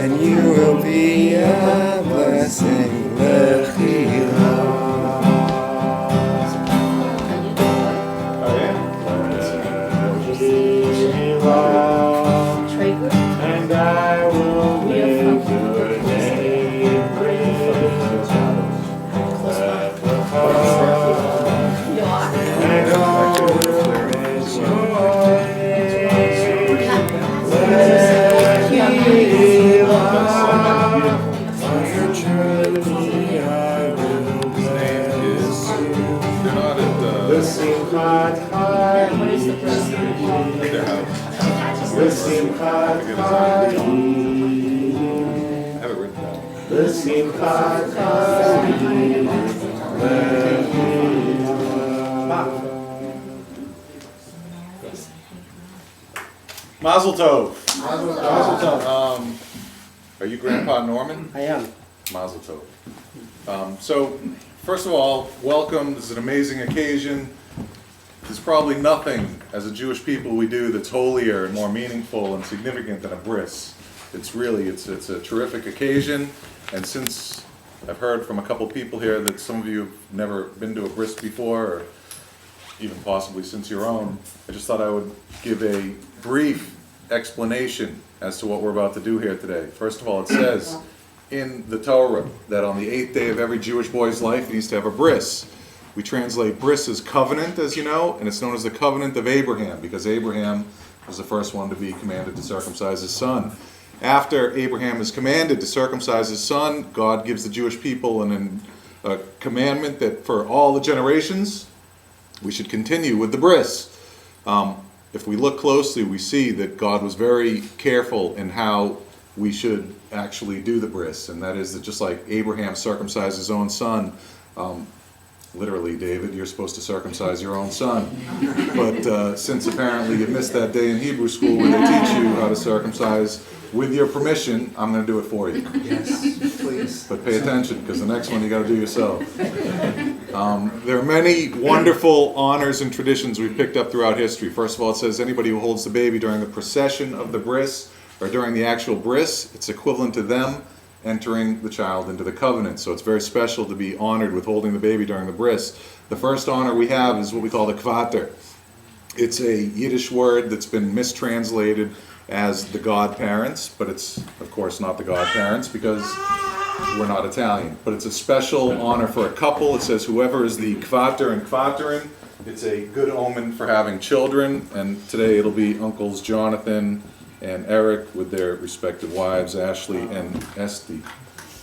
and you will be a blessing. Lechila. And I will live your name praise. And all is your name. On your journey I will bless you. The Simchat Chaim. The Simchat Chaim. The Simchat Chaim. Mazel tov. Mazel tov. Are you Grandpa Norman? I am. Mazel tov. So, first of all, welcome. This is an amazing occasion. There's probably nothing as a Jewish people we do that's holier and more meaningful and significant than a bris. It's a terrific occasion, and since I've heard from a couple people here that some of you have never been to a bris before, or even possibly since your own, I just thought I would give a brief explanation as to what we're about to do here today. First of all, it says in the Torah that on the 8th day of every Jewish boy's life he needs to have a bris. We translate bris as covenant, as you know, and it's known as the covenant of Abraham, because Abraham was the first one to be commanded to circumcise his son. After Abraham is commanded to circumcise his son, God gives the Jewish people a commandment that for all the generations, we should continue with the bris. If we look closely, we see that God was very careful in how we should actually do the bris, and that is that just like Abraham circumcised his own son, literally, David, you're supposed to circumcise your own son. But since apparently you missed that day in Hebrew school where they teach you how to circumcise, with your permission, I'm going to do it for you. Yes, please. But pay attention, because the next one you got to do yourself. There are many wonderful honors and traditions we've picked up throughout history. First of all, it says anybody who holds the baby during the procession of the bris, or during the actual bris, it's equivalent to them entering the child into the covenant. So it's very special to be honored with holding the baby during the bris. The first honor we have is what we call the kvater. It's a Yiddish word that's been mistranslated as the godparents, but it's of course not the godparents because we're not Italian. But it's a special honor for a couple. It says whoever is the kvater and kvaterin, it's a good omen for having children, and today it'll be uncles Jonathan and Eric with their respective wives, Ashley and Esty.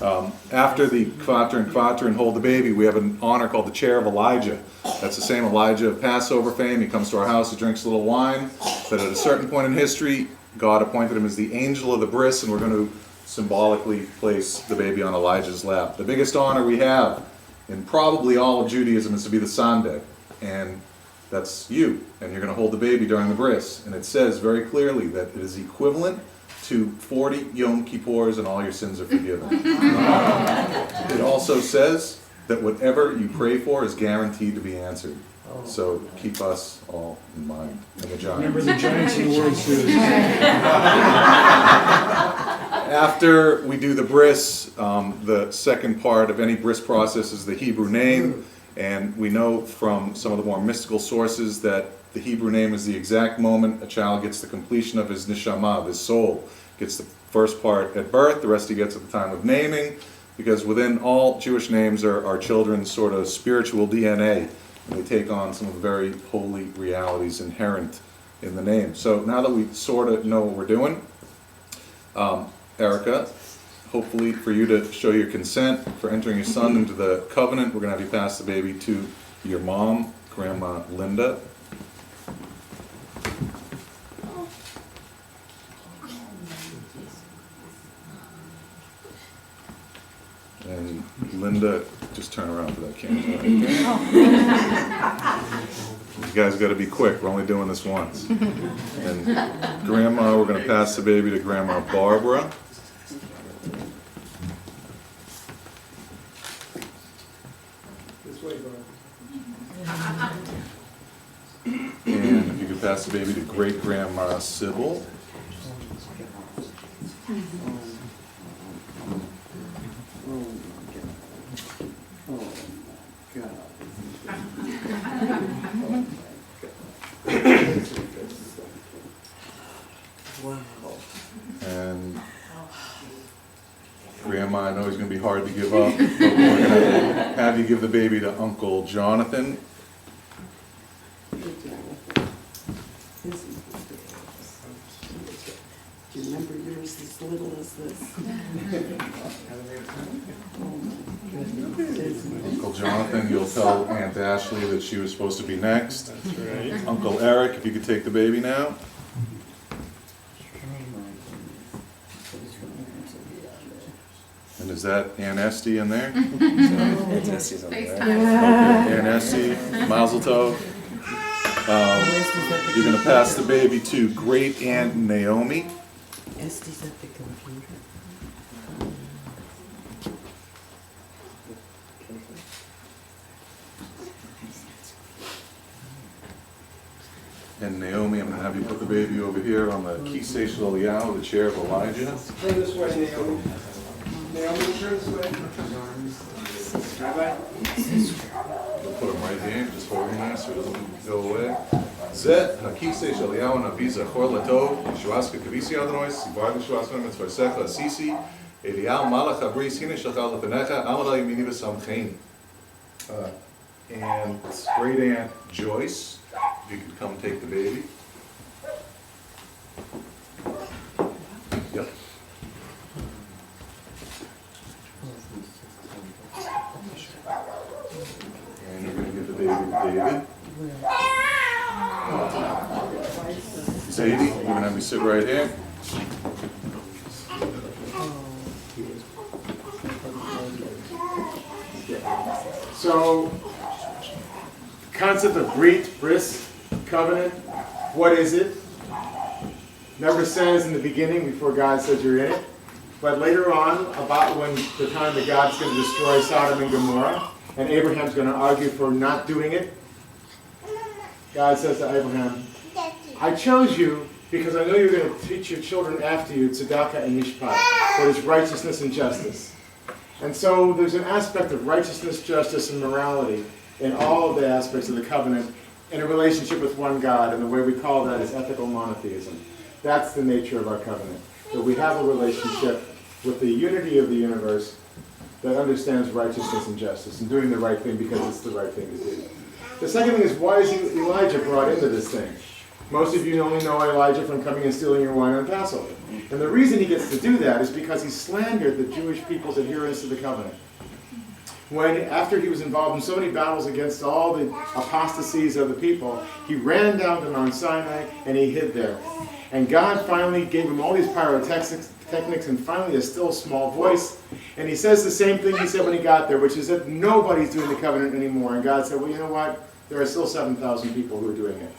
After the kvater and kvaterin hold the baby, we have an honor called the chair of Elijah. That's the same Elijah of Passover fame. He comes to our house, he drinks a little wine, but at a certain point in history, God appointed him as the angel of the bris, and we're going to symbolically place the baby on Elijah's lap. The biggest honor we have in probably all of Judaism is to be the sandeh, and that's you, and you're going to hold the baby during the bris. And it says very clearly that it is equivalent to 40 Yom Kippurs and all your sins are forgiven. It also says that whatever you pray for is guaranteed to be answered. So keep us all in mind. And the Giants. Remember the Giants in the World Series. After we do the bris, the second part of any bris process is the Hebrew name. And we know from some of the more mystical sources that the Hebrew name is the exact moment a child gets the completion of his neshama, of his soul. Gets the first part at birth, the rest he gets at the time of naming, because within all Jewish names are children's sort of spiritual DNA. And they take on some of the very holy realities inherent in the name. So now that we sort of know what we're doing, Erica, hopefully for you to show your consent for entering your son into the covenant, we're going to have you pass the baby to your mom, Grandma Linda. And Linda, just turn around for that camera right there. You guys got to be quick. We're only doing this once. And Grandma, we're going to pass the baby to Grandma Barbara. This way, Barbara. And if you could pass the baby to Great Grandma Sybil. And Grandma, I know he's gonna be hard to give up, but we're gonna have you give the baby to Uncle Jonathan. Do you remember yours as little as this? Uncle Jonathan, you'll tell Aunt Ashley that she was supposed to be next. That's right. Uncle Eric, if you could take the baby now. And is that Aunt Esty in there? Jesse's over there. Okay, Aunt Esty, Mazel Tov. You're gonna pass the baby to Great Aunt Naomi. Esty's at the computer. And Naomi, I'm gonna have you put the baby over here on the key station Eliyahu, the chair of Elijah. Turn this way, Naomi. Naomi, turn this way. Rabbi? We'll put him right here, just hold him there so he doesn't go away. Zet, Hakise Shaliyahu Nabiza Chor Latov, Yeshuaska Kavisi Adrois, Sivar Yeshuaska Mitzvarsecha Sisi, Eliyahu Malach Bris Hine Shachal Lepenecha, Amala Yemini V'Samchein. And Great Aunt Joyce, if you could come take the baby. Yep. And you're gonna give the baby to David. Sadie, you're gonna have me sit right here. So, concept of Bris, covenant, what is it? Never says in the beginning before God says you're in it. But later on, about when the time that God's going to destroy Sodom and Gomorrah, and Abraham's going to argue for not doing it, God says to Abraham, I chose you because I know you're going to teach your children after you tzedakah and mishpat, that is righteousness and justice. And so there's an aspect of righteousness, justice, and morality in all of the aspects of the covenant in a relationship with one God, and the way we call that is ethical monotheism. That's the nature of our covenant, that we have a relationship with the unity of the universe that understands righteousness and justice and doing the right thing because it's the right thing to do. The second thing is, why is Elijah brought into this thing? Most of you only know Elijah from coming and stealing your wine on Passover. And the reason he gets to do that is because he slandered the Jewish people's adherence to the covenant. After he was involved in so many battles against all the apostasies of the people, he ran down to Mount Sinai and he hid there. And God finally gave him all these pyrotechnics and finally a still small voice. And he says the same thing he said when he got there, which is that nobody's doing the covenant anymore. And God said, well, you know what? There are still 7,000 people who are doing it.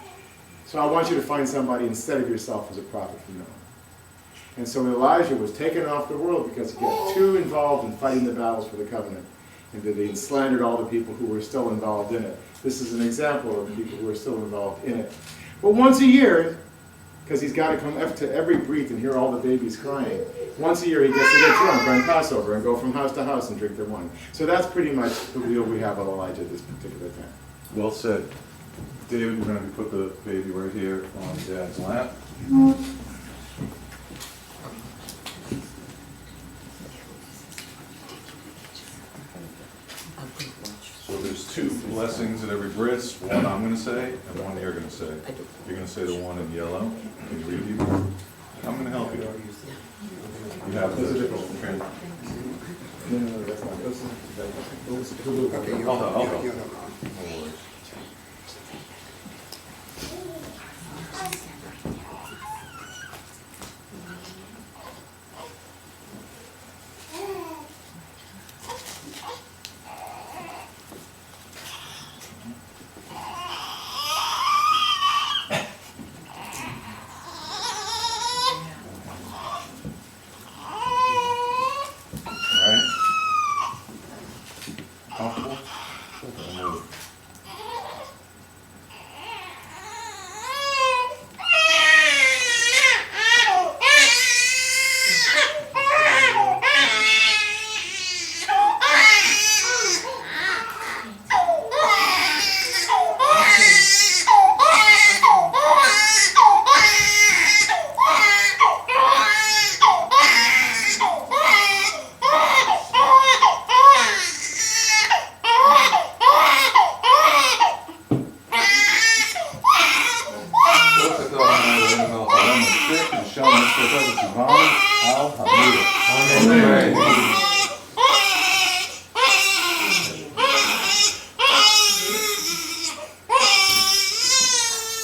So I want you to find somebody instead of yourself as a prophet from now on. And so Elijah was taken off the world because he got too involved in fighting the battles for the covenant. And that he slandered all the people who were still involved in it. This is an example of the people who are still involved in it. But once a year, because he's got to come to every breath and hear all the babies crying, once a year he gets to get drunk on Passover and go from house to house and drink their wine. So that's pretty much the deal we have with Elijah at this particular time. Well said. David, we're going to put the baby right here on Dad's lap. So there's two blessings at every bris. One I'm going to say, and one you're going to say. You're going to say the one in yellow. Can you read it? I'm going to help you. You have the trans. No, that's not. Okay, you I'll help. you No worries. Comfortable?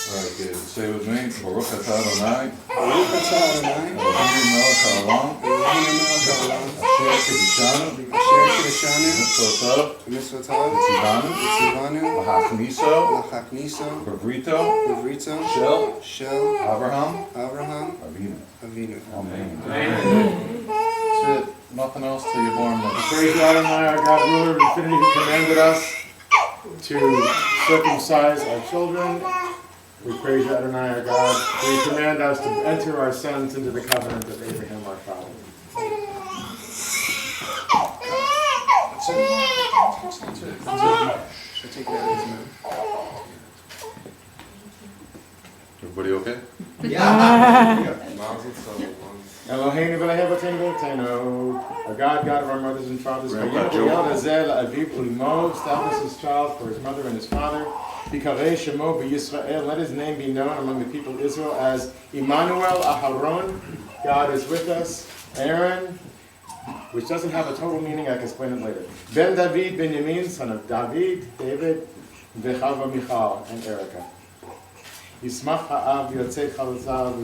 Very good. Say with me. Baruch atah Adonai. Baruch atah Adonai. Eloheinu melech haolam. Eloheinu melech haolam. Asher kiddushanu. Asher kiddushanu. Mitzvotav. Mitzvotav. Tzivanu. Tzivanu. L'hachniso. L'chakniso. Bevrito. Bevrito. Shel. Abraham. Avinu. Avinu. Amen. That's it. Nothing else till you're born. Praise God, Adonai, our God, ruler of infinity, who commanded us to circumcise our children. We praise you, Adonai, our God, for you command us to enter our sons into the covenant of Abraham, our father. Should I take that as my... Everybody okay? Eloheinu v'lehem v'teinu v'teinu. Our God, God of our mothers and fathers, Grandpa establish his child for his mother and his father. Bikarei shemo b'Yisrael. Let his name be known among the people of Israel as Emmanuel Aharon. God is with us. Aaron, which doesn't have a total meaning, I can explain it later. Ben David Benjamin, son of David, David, Vechava Michal, and Erica. Yismach ha'av yotzei chalitzav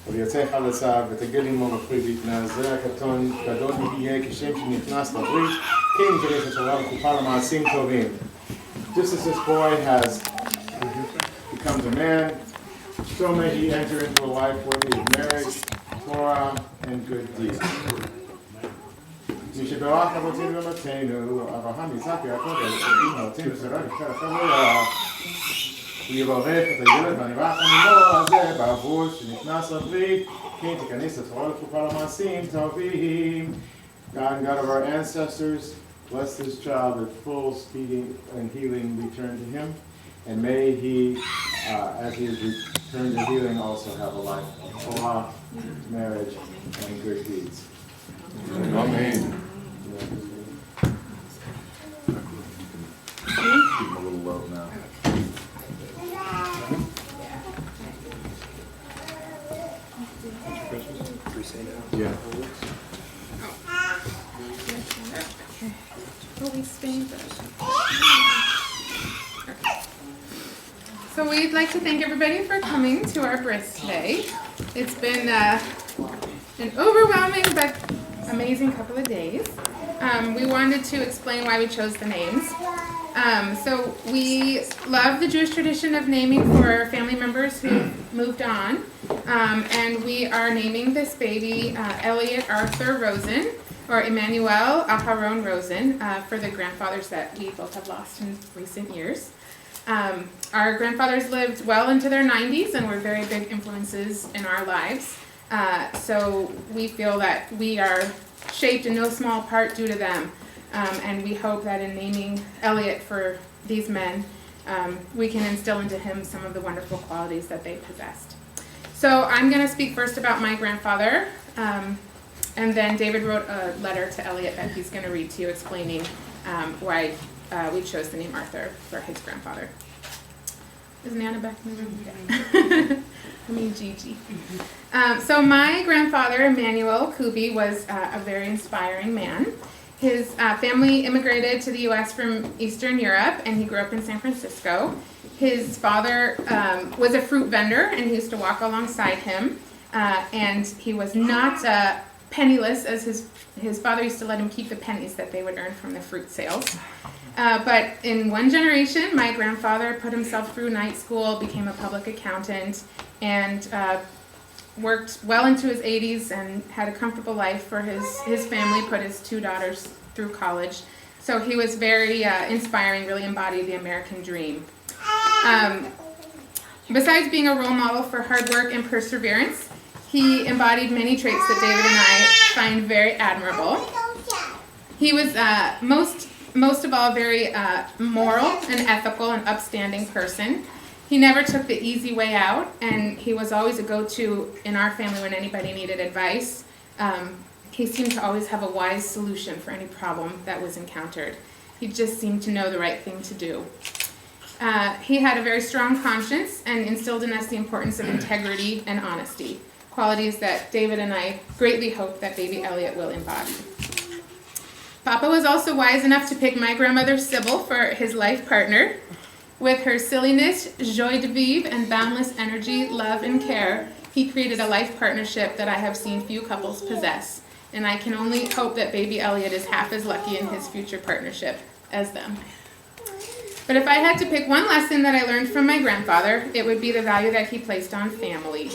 ויוצא חלציו ותגל עמו בפרי בטנה זרע קטון גדול יהיה כשם שנכנס לברית כן כדי שתורה וכוחה למעשים טובים. Just as this boy has becomes a man, so may he enter into a life worthy of marriage, Torah, and good deeds. משברך אבותינו ואמותינו, אברהם, יצחק, יעקב, אבותינו, שרה, נבחר החברה, ויברך את הילד והנברך עמו הזה בעבור שנכנס לברית, כן תיכנס לתורה וכוחה למעשים טובים. God and God of our ancestors, bless this child that full speeding and healing return to him, and may he, as he is returned to healing, also have a life of Torah, marriage, and good deeds. Amen. Give him a little love now. Yeah. So we'd like to thank everybody for coming to our Bris today. It's been an overwhelming but amazing couple of days. We wanted to explain why we chose the names. So we love the Jewish tradition of naming for family members who moved on. And we are naming this baby Elliott Arthur Rosen, or Emmanuel Aharon Rosen, for the grandfathers that we both have lost in recent years. Our grandfathers lived well into their 90s and were very big influences in our lives. So we feel that we are shaped in no small part due to them. And we hope that in naming Elliott for these men, we can instill into him some of the wonderful qualities that they possessed. So I'm going to speak first about my grandfather, and then David wrote a letter to Elliott that he's going to read to you explaining why we chose the name Arthur for his grandfather. Is Nana back in the room? Yeah. I mean Gigi. So my grandfather, Emmanuel Kubi, was a very inspiring man. His family immigrated to the U.S. from Eastern Europe, and he grew up in San Francisco. His father was a fruit vendor, and he used to walk alongside him. And he was not penniless, as his father used to let him keep the pennies that they would earn from the fruit sales. But in one generation, my grandfather put himself through night school, became a public accountant, and worked well into his 80s and had a comfortable life for his family, put his 2 daughters through college. So he was very inspiring, really embodied the American dream. Besides being a role model for hard work and perseverance, he embodied many traits that David and I find very admirable. He was most of all a very moral and ethical and upstanding person. He never took the easy way out, and he was always a go-to in our family when anybody needed advice. He seemed to always have a wise solution for any problem that was encountered. He just seemed to know the right thing to do. He had a very strong conscience and instilled in us the importance of integrity and honesty. qualities that David and I greatly hope that baby Elliott will embody. Papa was also wise enough to pick my grandmother Sybil for his life partner. With her silliness, joie de vivre, and boundless energy, love, and care, he created a life partnership that I have seen few couples possess. And I can only hope that baby Elliott is half as lucky in his future partnership as them. But if I had to pick one lesson that I learned from my grandfather, it would be the value that he placed on family.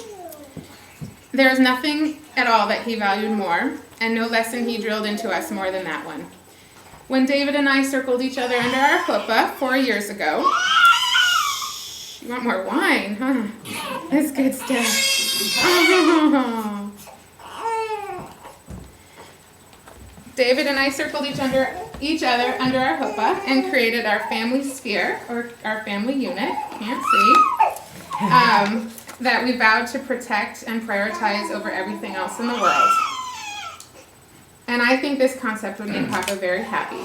There is nothing at all that he valued more, and no lesson he drilled into us more than that one. When David and I circled each other under our chuppah 4 years ago, you want more wine, huh? That's good stuff. Oh. David and I circled each other under our chuppah and created our family sphere, or our family unit, can't see, that we vowed to protect and prioritize over everything else in the world. And I think this concept would make Papa very happy.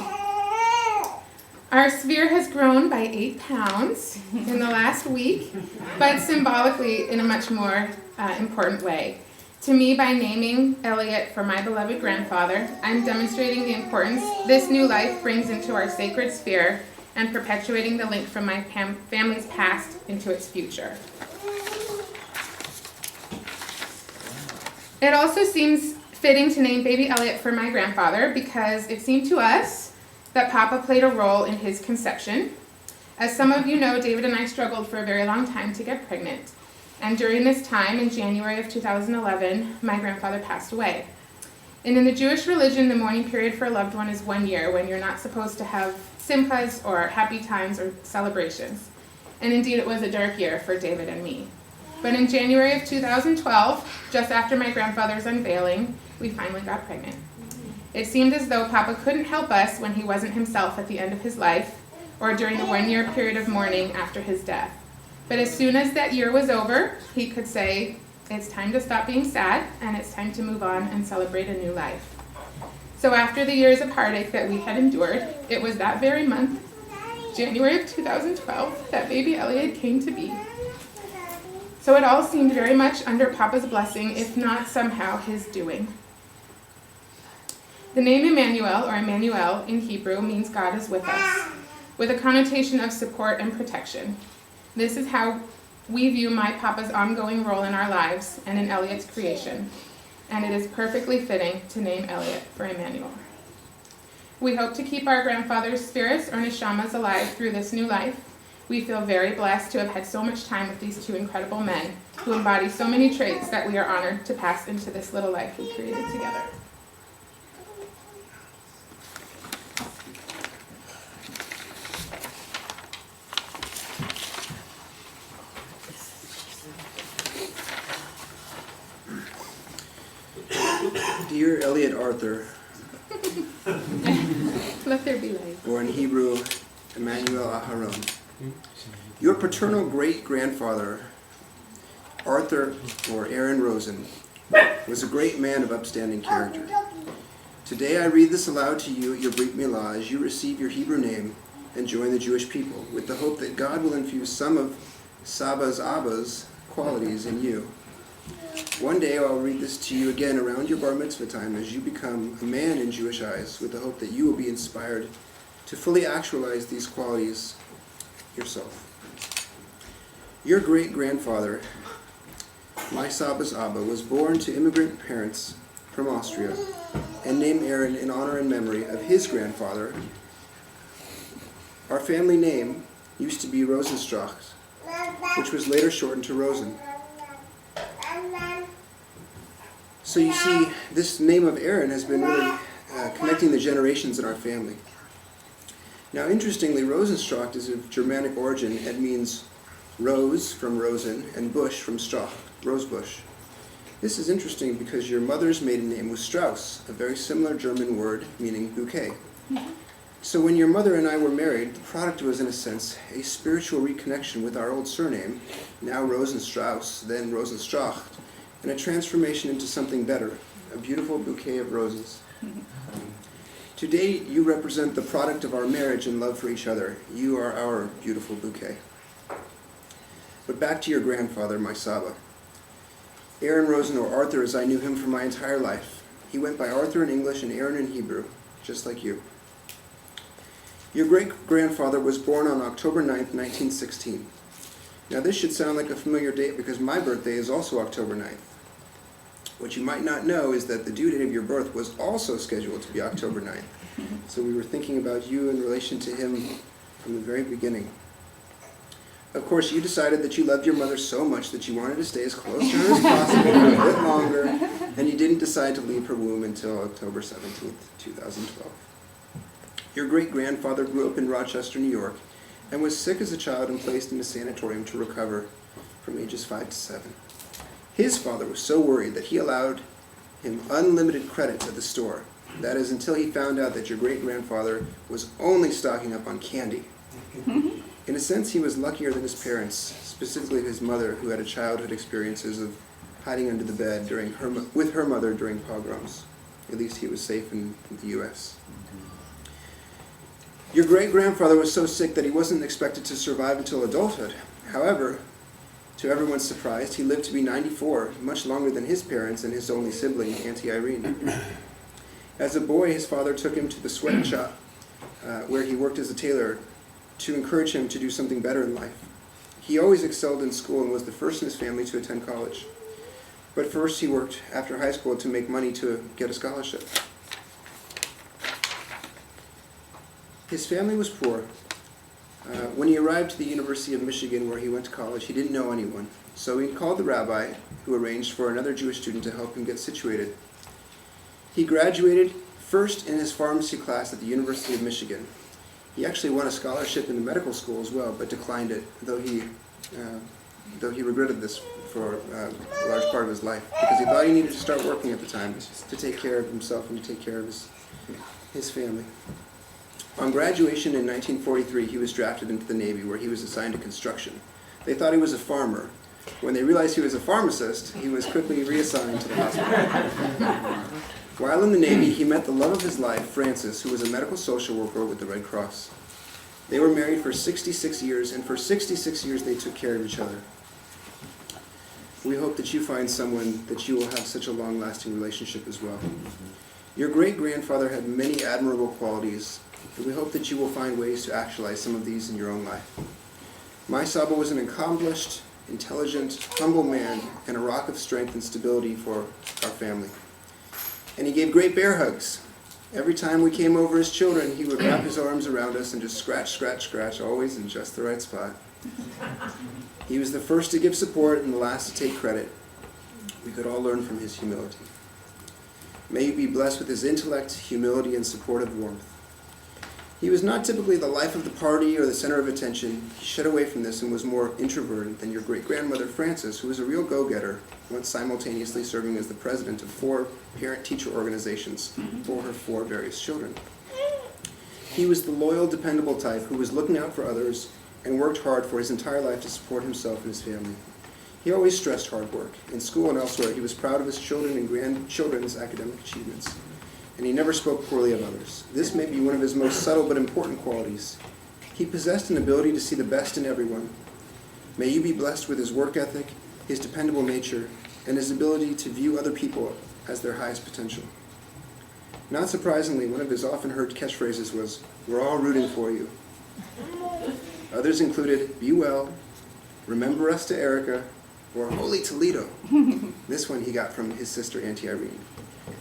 Our sphere has grown by 8 pounds in the last week, but symbolically in a much more important way. To me, by naming Elliott for my beloved grandfather, I'm demonstrating the importance this new life brings into our sacred sphere and perpetuating the link from my family's past into its future. It also seems fitting to name baby Elliott for my grandfather because it seemed to us that Papa played a role in his conception. As some of you know, David and I struggled for a very long time to get pregnant. And during this time, in January of 2011, my grandfather passed away. And in the Jewish religion, the mourning period for a loved one is 1 year, when you're not supposed to have simchas or happy times or celebrations. And indeed, it was a dark year for David and me. But in January of 2012, just after my grandfather's unveiling, we finally got pregnant. It seemed as though Papa couldn't help us when he wasn't himself at the end of his life, or during the 1 year period of mourning after his death. But as soon as that year was over, he could say, it's time to stop being sad, and it's time to move on and celebrate a new life. So after the years of heartache that we had endured, it was that very month, January of 2012, that baby Elliott came to be. So it all seemed very much under Papa's blessing, if not somehow his doing. The name Emmanuel, or Emmanuel in Hebrew, means God is with us, with a connotation of support and protection. This is how we view my Papa's ongoing role in our lives and in Elliott's creation, and it is perfectly fitting to name Elliott for Emmanuel. We hope to keep our grandfather's spirits or neshamas alive through this new life. We feel very blessed to have had so much time with these two incredible men who embody so many traits that we are honored to pass into this little life we created together. Dear Elliott Arthur, Let there be light. or in Hebrew, Emmanuel Aharon, your paternal great-grandfather, Arthur, or Aaron Rosen, was a great man of upstanding character. Today I read this aloud to you at your Brit Milah as you receive your Hebrew name and join the Jewish people, with the hope that God will infuse some of Saba's Abba's qualities in you. One day I'll read this to you again around your bar mitzvah time as you become a man in Jewish eyes, with the hope that you will be inspired to fully actualize these qualities yourself. Your great-grandfather, my Saba's Abba, was born to immigrant parents from Austria and named Aaron in honor and memory of his grandfather. Our family name used to be Rosenstracht, which was later shortened to Rosen. So you see, this name of Aaron has been really connecting the generations in our family. Now, interestingly, Rosenstracht is of Germanic origin and means rose from Rosen and bush from Strauch, rosebush. This is interesting because your mother's maiden name was Strauss, a very similar German word meaning bouquet. So when your mother and I were married, the product was, in a sense, a spiritual reconnection with our old surname, now Rosenstrauss, then Rosenstracht, and a transformation into something better, a beautiful bouquet of roses. Today, you represent the product of our marriage and love for each other. You are our beautiful bouquet. But back to your grandfather, my Saba. Aaron Rosen, or Arthur as I knew him for my entire life. He went by Arthur in English and Aaron in Hebrew, just like you. Your great-grandfather was born on October 9th, 1916. Now this should sound like a familiar date because my birthday is also October 9th. What you might not know is that the due date of your birth was also scheduled to be October 9th. So we were thinking about you in relation to him from the very beginning. Of course, you decided that you loved your mother so much that you wanted to stay as close to her as possible for a bit longer, and you didn't decide to leave her womb until October 17th, 2012. Your great-grandfather grew up in Rochester, New York, and was sick as a child and placed in a sanatorium to recover from ages 5 to 7. His father was so worried that he allowed him unlimited credits at the store. That is, until he found out that your great-grandfather was only stocking up on candy. In a sense, he was luckier than his parents, specifically his mother, who had a childhood experiences of hiding under the bed with her mother during pogroms. At least he was safe in the U.S. Your great-grandfather was so sick that he wasn't expected to survive until adulthood. However, to everyone's surprise, he lived to be 94, much longer than his parents and his only sibling, Auntie Irene. As a boy, his father took him to the sweat shop, where he worked as a tailor, to encourage him to do something better in life. He always excelled in school and was the first in his family to attend college. But first he worked after high school to make money to get a scholarship. His family was poor. When he arrived to the University of Michigan, where he went to college, he didn't know anyone. So he called the rabbi, who arranged for another Jewish student to help him get situated. He graduated first in his pharmacy class at the University of Michigan. He actually won a scholarship in the medical school as well, but declined it, though he regretted this for a large part of his life, because he thought he needed to start working at the time to take care of himself and to take care of his family. On graduation in 1943, he was drafted into the Navy, where he was assigned to construction. They thought he was a farmer. When they realized he was a pharmacist, he was quickly reassigned to the hospital. While in the Navy, he met the love of his life, Frances, who was a medical social worker with the Red Cross. They were married for 66 years, and for 66 years they took care of each other. We hope that you find someone that you will have such a long-lasting relationship as well. Your great-grandfather had many admirable qualities, and we hope that you will find ways to actualize some of these in your own life. My Saba was an accomplished, intelligent, humble man, and a rock of strength and stability for our family. And he gave great bear hugs. Every time we came over as children, he would wrap his arms around us and just scratch, scratch, scratch, always in just the right spot. He was the first to give support and the last to take credit. We could all learn from his humility. May you be blessed with his intellect, humility, and supportive warmth. He was not typically the life of the party or the center of attention. He shut away from this and was more introverted than your great-grandmother Frances, who was a real go-getter, once simultaneously serving as the president of 4 parent-teacher organizations for her 4 various children. He was the loyal, dependable type who was looking out for others and worked hard for his entire life to support himself and his family. He always stressed hard work. In school and elsewhere, he was proud of his children and grandchildren's academic achievements, and he never spoke poorly of others. This may be one of his most subtle but important qualities. He possessed an ability to see the best in everyone. May you be blessed with his work ethic, his dependable nature, and his ability to view other people as their highest potential. Not surprisingly, one of his often heard catchphrases was, "We're all rooting for you." Others included, "Be well," "Remember us to Erica," or "Holy Toledo." This one he got from his sister Auntie Irene.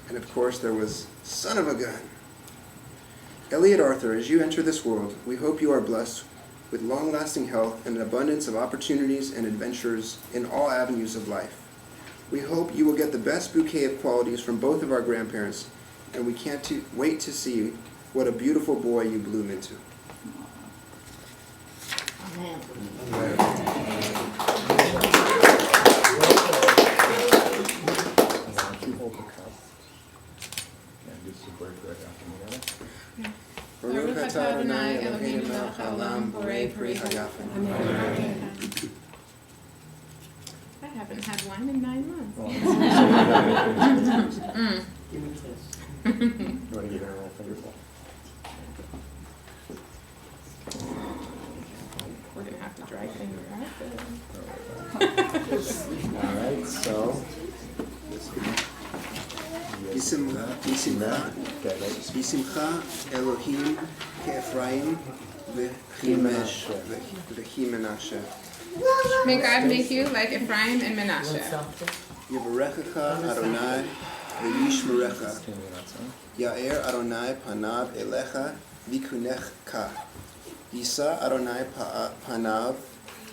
And of course there was, "Son of a gun." Elliott Arthur, as you enter this world, we hope you are blessed with long-lasting health and an abundance of opportunities and adventures in all avenues of life. We hope you will get the best bouquet of qualities from both of our grandparents, and we can't wait to see what a beautiful boy you bloom into. Baruch atah Adonai Eloheinu melech haolam borei peri hayafin. I haven't had one in 9 months. You want to give her a little finger bowl? We're going to have to dry clean your outfit. All right, so Bisimcha Elohim Ke'Ephraim V'chi Menashe. May God make you like Ephraim and Menashe. Yevarechecha Adonai v'yishmerecha. Ya'er Adonai panav elecha v'kunecha. Yisa Adonai panav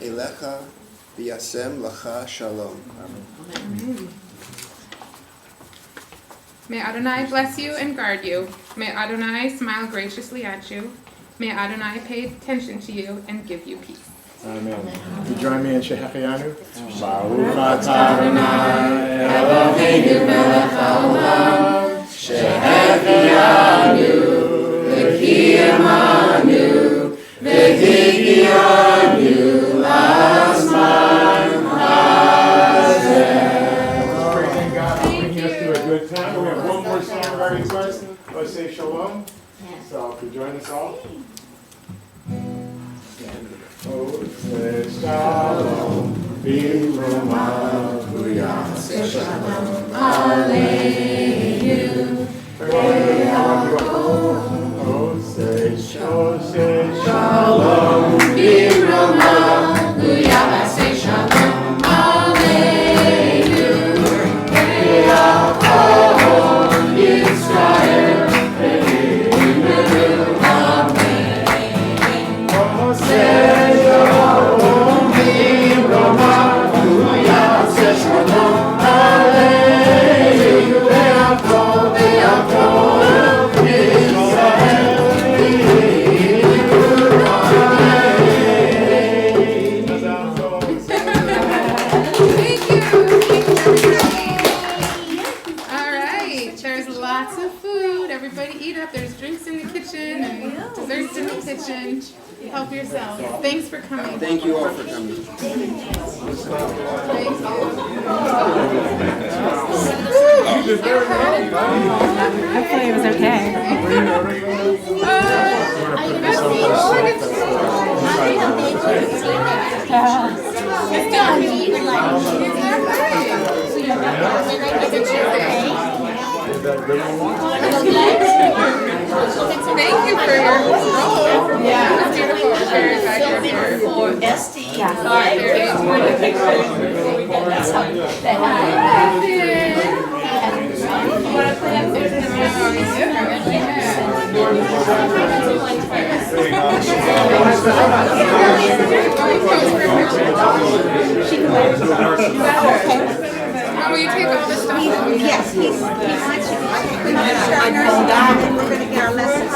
elecha v'yasem lacha shalom. Amen. May Adonai bless you and guard you. May Adonai smile graciously at you. May Adonai pay attention to you and give you peace. Amen. You join me in Shehecheyanu? Baruch atah Adonai Eloheinu melech haolam, Shehecheyanu, v'kiyamanu, v'higiyanu l'azman hazeh. Praising God for bringing us through a good time. We have one more song of our request. Let's say shalom. So, could you join us all? Shalom, Biruma, Shalom, Aleinu, say Shalom, Biruma, say Shalom, Aleinu, Israel. Help yourself. Thanks for coming. Thank you all for coming. Thank you. Hopefully it was okay. Thank you for your role. Yeah. It's beautiful. Very accurate. For SD. Will you take all this stuff? Yes, he's going to start nursing down and we're going to get our lessons. Okay.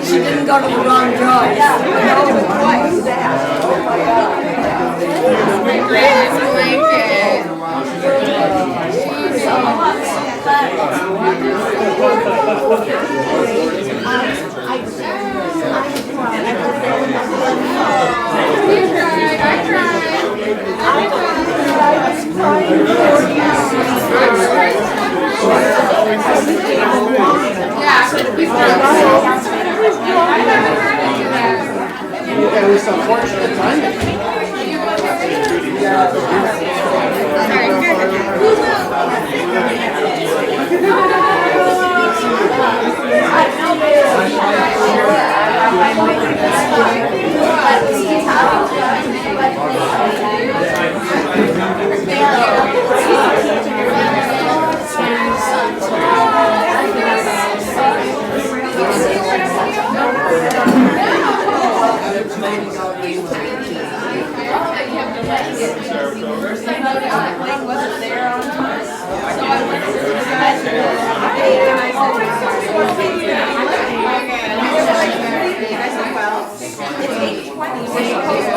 She didn't go to the wrong joint. My greatest blanket. I cried. Yeah, he's I haven't heard any of that. It was unfortunate timing. It's 8:20.